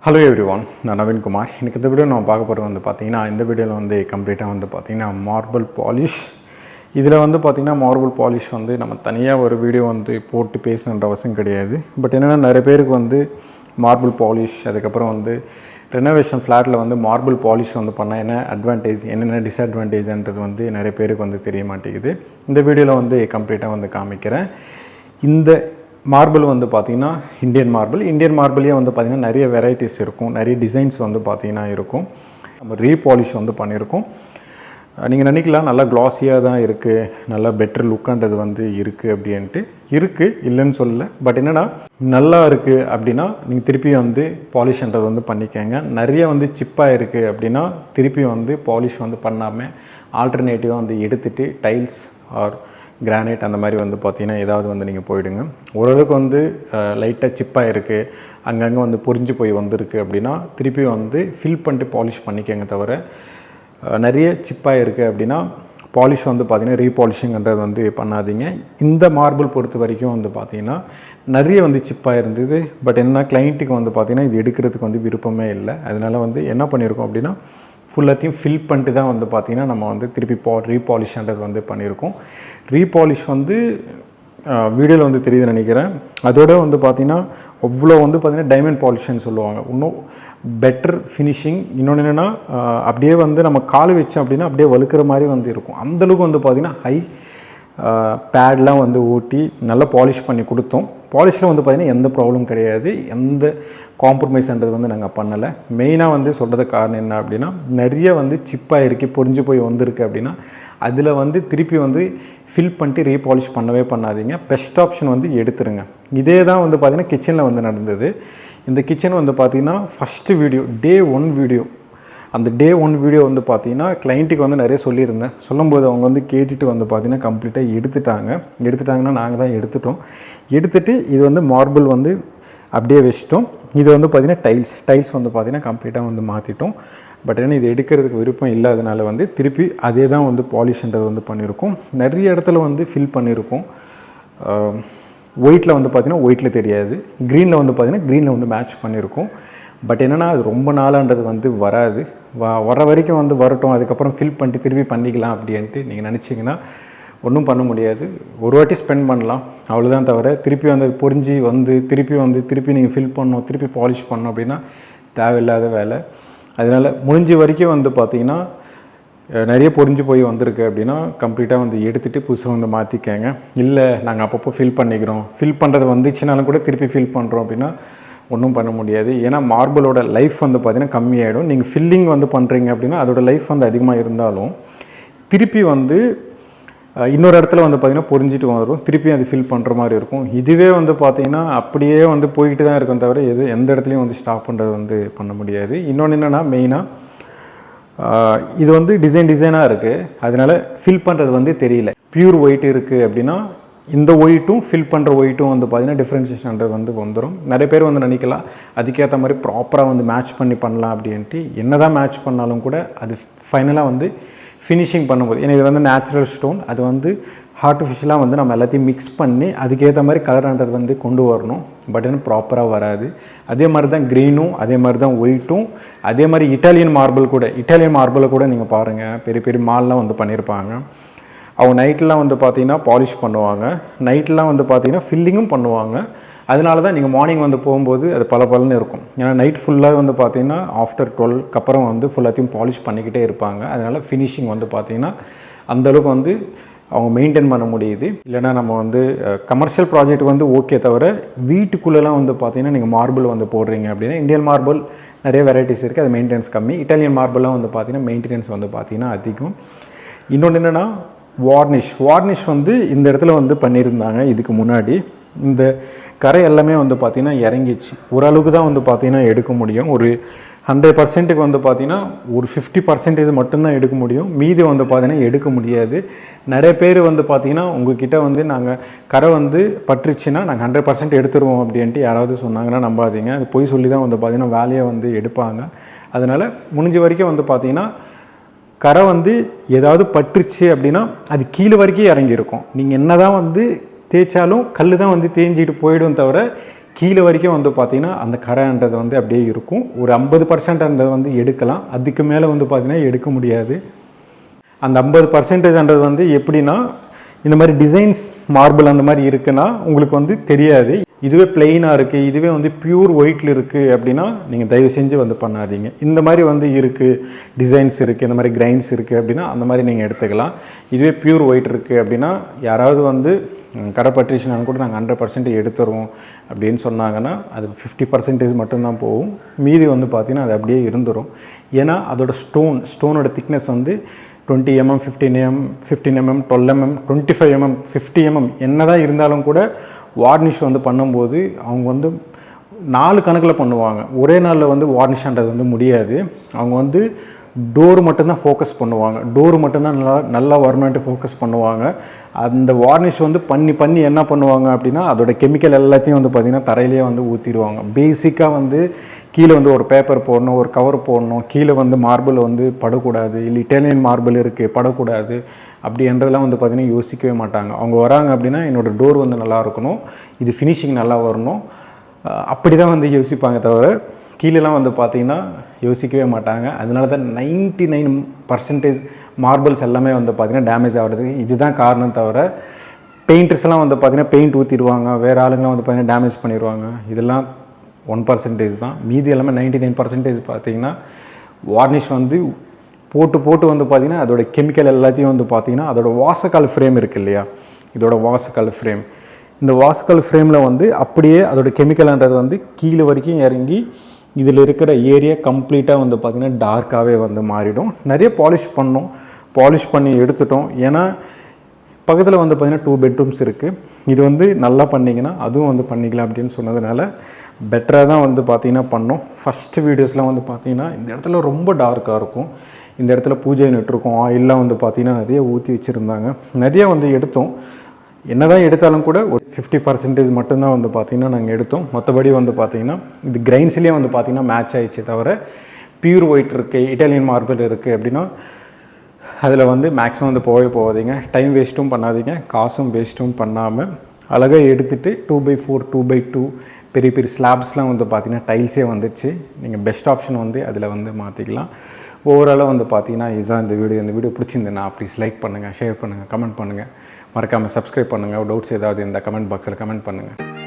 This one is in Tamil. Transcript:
Hello everyone, நான் நவீன் குமார். இன்னைக்கு இந்த வீடியோ நான் பார்க்க போறது வந்து பாத்தீங்கன்னா இந்த வீடியோல வந்து கம்ப்ளீட்டா வந்து பாத்தீங்கன்னா மார்பிள் பாலிஷ். இதுல வந்து பாத்தீங்கன்னா மார்பிள் பாலிஷ் வந்து நம்ம தனியா ஒரு வீடியோ வந்து போட்டு பேசணும்ன்ற அவசியம் கிடையாது. பட் என்னன்னா நிறைய பேருக்கு வந்து மார்பிள் பாலிஷ் அதுக்கு அப்புறம் வந்து ரெனோவேஷன் ஃபிளாட்ல வந்து மார்பிள் பாலிஷ் வந்து பண்ணா என்ன அட்வான்டேஜ் என்னென்ன டிஸ்அட்வான்டேஜ்ன்றது வந்து நிறைய பேருக்கு வந்து தெரிய மாட்டேங்குது. இந்த வீடியோல வந்து கம்ப்ளீட்டா வந்து காமிக்கிறேன். இந்த மார்பிள் வந்து பார்த்தீங்கன்னா இந்தியன் மார்பிளே வந்து பார்த்தீங்கன்னா நிறைய வெரைட்டிஸ் இருக்கும், நிறைய டிசைன்ஸ் வந்து பார்த்தீங்கன்னா இருக்கும். நம்ம ரீபாலிஷ் வந்து பண்ணியிருக்கோம். நீங்கள் நினைக்கலாம் நல்லா க்ளாஸியாக தான் இருக்குது, நல்லா பெட்டர் லுக்கான்றது வந்து இருக்குது அப்படின்ட்டு. இருக்குது இல்லைன்னு சொல்லலை. பட் என்னென்னா நல்லா இருக்குது அப்படின்னா நீங்கள் திருப்பி வந்து பாலிஷ்ன்றது வந்து பண்ணிக்கோங்க. நிறைய வந்து சிப்பாக இருக்குது அப்படின்னா திருப்பி வந்து பாலிஷ் வந்து பண்ணாமல் ஆல்டர்னேட்டிவாக வந்து எடுத்துகிட்டு டைல்ஸ் ஆர் கிரானைட் அந்த மாதிரி வந்து பார்த்தீங்கன்னா ஏதாவது வந்து நீங்கள் போயிடுங்க. ஓரளவுக்கு வந்து லைட்டாக சிப்பாக இருக்குது, அங்கங்கே வந்து பொரிஞ்சு போய் வந்திருக்கு அப்படின்னா திருப்பி வந்து ஃபில் பண்ணிட்டு பாலிஷ் பண்ணிக்கங்க. தவிர நிறைய சிப்பாக இருக்குது அப்படின்னா பாலிஷ் வந்து பார்த்திங்கன்னா ரீபாலிஷிங்கிறது வந்து பண்ணாதீங்க. இந்த மார்பிள் பொறுத்த வரைக்கும் வந்து பார்த்திங்கன்னா நிறைய வந்து சிப்பாக இருந்தது. பட் என்ன கிளைண்ட்டுக்கு வந்து பார்த்திங்கன்னா இது எடுக்கிறதுக்கு வந்து விருப்பமே இல்லை. அதனால் வந்து என்ன பண்ணியிருக்கோம் அப்படின்னா ஃபுல்லாத்தையும் ஃபில் பண்ணிட்டு தான் வந்து பார்த்திங்கன்னா நம்ம வந்து திருப்பி ரீபாலிஷ்ன்றது வந்து பண்ணியிருக்கோம். ரீபாலிஷ் வந்து வீடியோவில் வந்து தெரியுதுன்னு நினைக்கிறேன். அதோட வந்து பார்த்திங்கன்னா அவ்வளோ வந்து பார்த்திங்கன்னா டைமண்ட் பாலிஷ்ன்னு சொல்லுவாங்க. இன்னும் பெட்டர் ஃபினிஷிங். இன்னொன்று என்னென்னா அப்படியே வந்து நம்ம கால் வச்சோம் அப்படின்னா அப்படியே வழுக்கிற மாதிரி வந்து இருக்கும். அந்தளவுக்கு வந்து பார்த்திங்கன்னா ஹை பேட்லாம் வந்து ஊட்டி நல்லா பாலிஷ் பண்ணி கொடுத்தோம். பாலிஷில் வந்து பார்த்திங்கன்னா எந்த ப்ராப்ளம் கிடையாது, எந்த காம்ப்ரமைஸ்ன்றது வந்து நாங்கள் பண்ணலை. மெயினாக வந்து சொல்கிறதுக்கு காரணம் என்ன அப்படின்னா நிறைய வந்து சிப்பாக இருக்குது, பொரிஞ்சு போய் வந்திருக்கு அப்படின்னா அதில் வந்து திருப்பி வந்து ஃபில் பண்ணிட்டு ரீபாலிஷ் பண்ணவே பண்ணாதீங்க. பெஸ்ட் ஆப்ஷன் வந்து எடுத்துருங்க. இதே தான் வந்து பார்த்திங்கன்னா கிச்சனில் வந்து நடந்தது. இந்த கிச்சன் வந்து பார்த்திங்கன்னா ஃபஸ்ட்டு வீடியோ Day 1 வீடியோ. அந்த Day 1 வீடியோ வந்து பார்த்திங்கன்னா கிளைண்ட்டுக்கு வந்து நிறைய சொல்லியிருந்தேன். சொல்லும்போது அவங்க வந்து கேட்டுட்டு வந்து பார்த்திங்கன்னா கம்ப்ளீட்டாக எடுத்துட்டாங்கன்னா நாங்கள் தான் எடுத்துகிட்டு இது வந்து மார்பிள் வந்து அப்படியே வச்சிட்டோம். இது வந்து பார்த்திங்கன்னா டைல்ஸ் வந்து பார்த்திங்கன்னா கம்ப்ளீட்டாக வந்து மாற்றிட்டோம். பட் ஏன்னா இது எடுக்கிறதுக்கு விருப்பம் இல்லாதனால வந்து திருப்பி அதே தான் வந்து பாலிஷ்ன்றது வந்து பண்ணியிருக்கோம். நிறைய இடத்துல வந்து ஃபில் பண்ணியிருக்கோம். ஒயிட்டில் வந்து பார்த்திங்கன்னா ஒயிட்டில் தெரியாது, க்ரீனில் வந்து பார்த்திங்கன்னா க்ரீனில் வந்து மேட்ச் பண்ணியிருக்கோம். பட் என்னென்னா அது ரொம்ப நாளான்றது வந்து வராது. வர வரைக்கும் வந்து வரட்டும், அதுக்கப்புறம் ஃபில் பண்ணிட்டு திருப்பி பண்ணிக்கலாம் அப்படின்ட்டு நீங்கள் நினச்சிங்கன்னா ஒன்றும் பண்ண முடியாது. ஒரு வாட்டி ஸ்பெண்ட் பண்ணலாம் அவ்வளோதான். தவிர திருப்பி வந்து பொரிஞ்சு வந்து திருப்பி நீங்கள் ஃபில் பண்ணணும், திருப்பி பாலிஷ் பண்ணணும் அப்படின்னா தேவையில்லாத வேலை. அதனால் முடிஞ்ச வரைக்கும் வந்து பார்த்திங்கன்னா நிறைய பொரிஞ்சு போய் வந்திருக்கு அப்படின்னா கம்ப்ளீட்டாக வந்து எடுத்துகிட்டு புதுசாக வந்து மாற்றிக்கங்க. இல்லை நாங்கள் அப்பப்போ ஃபில் பண்ணிக்கிறோம், ஃபில் பண்ணுறது வந்துச்சுனாலும் கூட திருப்பி ஃபில் பண்ணுறோம் அப்படின்னா ஒன்றும் பண்ண முடியாது. ஏன்னா மார்பிளோட லைஃப் வந்து பார்த்திங்கன்னா கம்மியாகிடும். நீங்கள் ஃபில்லிங் வந்து பண்ணுறீங்க அப்படின்னா அதோட லைஃப் வந்து அதிகமாக இருந்தாலும் திருப்பி வந்து இன்னொரு இடத்துல வந்து பார்த்திங்கன்னா பொரிஞ்சிட்டு வரும், திருப்பி அது ஃபில் பண்ணுற மாதிரி இருக்கும். இதுவே வந்து பார்த்திங்கன்னா அப்படியே வந்து போய்கிட்டு தான் இருக்கும். தவிர எந்த இடத்துலையும் வந்து ஸ்டாப் பண்ணுறது வந்து பண்ண முடியாது. இன்னொன்று என்னென்னா மெயினாக இது வந்து டிசைனாக இருக்குது, அதனால் ஃபில் பண்ணுறது வந்து தெரியல. பியூர் ஒயிட் இருக்குது அப்படின்னா இந்த ஒயிட்டும் ஃபில் பண்ணுற ஒயிட்டும் வந்து பார்த்திங்கன்னா டிஃப்ரென்சியேஷன்றது வந்து வந்துடும். நிறைய பேர் வந்து நினைக்கலாம் அதுக்கேற்ற மாதிரி ப்ராப்பராக வந்து மேட்ச் பண்ணலாம் அப்படின்ட்டு. என்ன தான் மேட்ச் பண்ணாலும் கூட அது ஃபைனலாக வந்து ஃபினிஷிங் பண்ணும்போது, ஏன்னா இது வந்து நேச்சுரல் ஸ்டோன், அது வந்து ஆர்டிஃபிஷியலாக வந்து நம்ம எல்லாத்தையும் மிக்ஸ் பண்ணி அதுக்கேற்ற மாதிரி கலர்ன்றது வந்து கொண்டு வரணும். பட் என்ன ப்ராப்பராக வராது. அதே மாதிரி தான் க்ரீனும், அதே மாதிரி தான் ஒயிட்டும், அதே மாதிரி இட்டாலியன் மார்பிளை கூட நீங்கள் பாருங்கள். பெரிய மால்லாம் வந்து பண்ணியிருப்பாங்க. அவங்க நைட்லாம் வந்து பார்த்திங்கன்னா பாலிஷ் பண்ணுவாங்க, நைட்லாம் வந்து பார்த்திங்கன்னா ஃபில்லிங்கும் பண்ணுவாங்க. அதனால தான் நீங்கள் மார்னிங் வந்து போகும்போது அது பலன்னு இருக்கும். ஏன்னா நைட் ஃபுல்லாக வந்து பார்த்திங்கன்னா ஆஃப்டர் 12 அப்புறம் வந்து ஃபுல்லாத்தையும் பாலிஷ் பண்ணிக்கிட்டே இருப்பாங்க. அதனால் ஃபினிஷிங் வந்து பார்த்திங்கன்னா அந்தளவுக்கு வந்து அவங்க மெயின்டைன் பண்ண முடியுது. இல்லைனா நம்ம வந்து கமர்ஷியல் ப்ராஜெக்ட் வந்து ஓகே. தவிர வீட்டுக்குள்ளெலாம் வந்து பார்த்திங்கன்னா நீங்கள் மார்பிள் வந்து போடுறீங்க அப்படின்னா இந்தியன் மார்பிள் நிறைய வெரைட்டிஸ் இருக்குது, அது மெயின்டெனன்ஸ் கம்மி. இட்டாலியன் மார்பிள்லாம் வந்து பார்த்திங்கன்னா மெயின்டெனன்ஸ் வந்து பார்த்திங்கன்னா அதிகம். இன்னொன்று என்னென்னா வார்னிஷ் வந்து இந்த இடத்துல வந்து பண்ணியிருந்தாங்க. இதுக்கு முன்னாடி இந்த கரை எல்லாமே வந்து பார்த்திங்கன்னா இறங்கிச்சு. ஓரளவுக்கு தான் வந்து பார்த்திங்கன்னா எடுக்க முடியும். ஒரு 100%க்கு வந்து பார்த்திங்கன்னா ஒரு 50% மட்டும்தான் எடுக்க முடியும். மீதி வந்து பார்த்திங்கன்னா எடுக்க முடியாது. நிறைய பேர் வந்து பார்த்திங்கன்னா உங்ககிட்ட வந்து நாங்கள் கரை வந்து பற்றுச்சுன்னா நாங்கள் 100% எடுத்துருவோம் அப்படின்ட்டு யாராவது சொன்னாங்கன்னா நம்பாதீங்க. அது போய் சொல்லி தான் வந்து பார்த்திங்கன்னா வேலையை வந்து எடுப்பாங்க. அதனால் முடிஞ்ச வரைக்கும் வந்து பார்த்திங்கன்னா கரை வந்து ஏதாவது பற்றுச்சு அப்படின்னா அது கீழே வரைக்கும் இறங்கியிருக்கும். நீங்கள் என்ன தான் வந்து தேய்ச்சாலும் கல் தான் வந்து தேஞ்சிட்டு போயிடும். தவிர கீழே வரைக்கும் வந்து பார்த்திங்கன்னா அந்த கரைன்றது வந்து அப்படியே இருக்கும். ஒரு 50% வந்து எடுக்கலாம், அதுக்கு மேலே வந்து பார்த்திங்கன்னா எடுக்க முடியாது. அந்த 50% வந்து எப்படின்னா இந்த மாதிரி டிசைன்ஸ் மார்பிள் அந்த மாதிரி இருக்குன்னா உங்களுக்கு வந்து தெரியாது. இதுவே பிளெயினாக இருக்குது, இதுவே வந்து பியூர் ஒயிட்டில் இருக்குது அப்படின்னா நீங்கள் தயவு செஞ்சு வந்து பண்ணாதீங்க. இந்த மாதிரி வந்து இருக்குது, டிசைன்ஸ் இருக்குது, இந்த மாதிரி கிரைன்ஸ் இருக்குது அப்படின்னா அந்த மாதிரி நீங்கள் எடுத்துக்கலாம். இதுவே பியூர் ஒயிட் இருக்குது அப்படின்னா யாராவது வந்து கடை பட்ரிஷனாக கூட நாங்கள் 100% எடுத்துருவோம் அப்படின்னு சொன்னாங்கன்னா அது 50% மட்டும்தான் போகும். மீதி வந்து பார்த்திங்கன்னா அது அப்படியே இருந்துடும். ஏன்னா அதோட ஸ்டோனோட திக்னஸ் வந்து 20 mm, 15 mm, 12 mm, 25 mm, 50 mm என்ன தான் இருந்தாலும் கூட வார்னிஷ் வந்து பண்ணும்போது அவங்க வந்து 4 கணக்கில் பண்ணுவாங்க. ஒரே நாளில் வந்து வார்னிஷ்ன்றது வந்து முடியாது. அவங்க வந்து டோர் மட்டும்தான் ஃபோக்கஸ் பண்ணுவாங்க, டோர் மட்டும்தான் நல்லா வரணுன்ட்டு ஃபோக்கஸ் பண்ணுவாங்க. அந்த வார்னிஷ் வந்து பண்ணி என்ன பண்ணுவாங்க அப்படின்னா அதோட கெமிக்கல் எல்லாத்தையும் வந்து பார்த்திங்கன்னா தரையிலே வந்து ஊற்றிடுவாங்க. பேசிக்காக வந்து கீழே வந்து ஒரு பேப்பர் போடணும், ஒரு கவர் போடணும், கீழே வந்து மார்பிள் வந்து படக்கூடாது, இல்லை இட்டாலியன் மார்பிள் இருக்குது படக்கூடாது அப்படின்றதெல்லாம் வந்து பார்த்திங்கன்னா யோசிக்கவே மாட்டாங்க. அவங்க வராங்க அப்படின்னா என்னோடய டோர் வந்து நல்லா இருக்கணும், இது ஃபினிஷிங் நல்லா வரணும், அப்படி தான் வந்து யோசிப்பாங்க தவிர கீழெலாம் வந்து பார்த்திங்கன்னா யோசிக்கவே மாட்டாங்க. அதனால தான் 99% மார்பிள்ஸ் எல்லாமே வந்து பார்த்திங்கன்னா டேமேஜ் ஆகிறதுக்கு இதுதான் காரணம் தவிர பெயிண்டர்ஸ்லாம் வந்து பார்த்திங்கன்னா பெயிண்ட் ஊற்றிடுவாங்க, வேறு ஆளுங்களாம் வந்து பார்த்திங்கன்னா டேமேஜ் பண்ணிடுவாங்க. இதெல்லாம் 1% தான். மீதி எல்லாமே 99% பார்த்திங்கன்னா வார்னிஷ் வந்து போட்டு வந்து பார்த்திங்கன்னா அதோட கெமிக்கல் எல்லாத்தையும் வந்து பார்த்திங்கன்னா அதோட வாசக்கால் ஃப்ரேம் இருக்குது இல்லையா, இதோட வாசக்கால் ஃப்ரேம், இந்த வாசக்கால் ஃப்ரேமில் வந்து அப்படியே அதோட கெமிக்கல்ன்றது வந்து கீழே வரைக்கும் இறங்கி இதில் இருக்கிற ஏரியா கம்ப்ளீட்டாக வந்து பார்த்திங்கன்னா டார்க்காகவே வந்து மாறிடும். நிறைய பாலிஷ் பண்ணி எடுத்துட்டோம். ஏன்னா பக்கத்தில் வந்து பார்த்திங்கன்னா 2 bedrooms இருக்குது. இது வந்து நல்லா பண்ணிங்கன்னா அதுவும் வந்து பண்ணிக்கலாம் அப்படின்னு சொன்னதுனால பெட்டராக தான் வந்து பார்த்திங்கன்னா பண்ணோம். ஃபஸ்ட்டு வீடியோஸ்லாம் வந்து பார்த்திங்கன்னா இந்த இடத்துல ரொம்ப டார்க்காக இருக்கும், இந்த இடத்துல பூஜை யூனிட் இருக்கும், ஆயிலெலாம் வந்து பார்த்திங்கன்னா நிறைய ஊற்றி வச்சுருந்தாங்க. நிறைய வந்து எடுத்தோம். என்ன தான் எடுத்தாலும் கூட ஒரு 50% மட்டும்தான் வந்து பார்த்திங்கன்னா நாங்கள் எடுத்தோம். மற்றபடி வந்து பார்த்திங்கன்னா இது கிரைன்ஸ்லேயே வந்து பார்த்திங்கன்னா மேட்ச் ஆகிடுச்சு தவிர பியூர் ஒயிட் இருக்குது, இட்டாலியன் மார்பிள் இருக்குது அப்படின்னா அதில் வந்து மேக்ஸிமம் வந்து போகாதீங்க. டைம் வேஸ்ட்டும் பண்ணாதீங்க, காசும் வேஸ்ட்டும் பண்ணாமல் அழகாக எடுத்துகிட்டு 2x4, 2x2 பெரிய ஸ்லாப்ஸ்லாம் வந்து பார்த்திங்கன்னா டைல்ஸே வந்துடுச்சு. நீங்கள் பெஸ்ட் ஆப்ஷன் வந்து அதில் வந்து மாற்றிக்கலாம். ஓவராலாக வந்து பார்த்திங்கன்னா இதுதான் இந்த வீடியோ பிடிச்சிருந்தேன்னா ப்ளீஸ் லைக் பண்ணுங்கள், ஷேர் பண்ணுங்கள், கமெண்ட் பண்ணுங்கள், மறக்காமல் சப்ஸ்கிரைப் பண்ணுங்கள். டவுட்ஸ் ஏதாவது இந்த கமெண்ட் பாக்ஸில் கமெண்ட் பண்ணுங்கள்.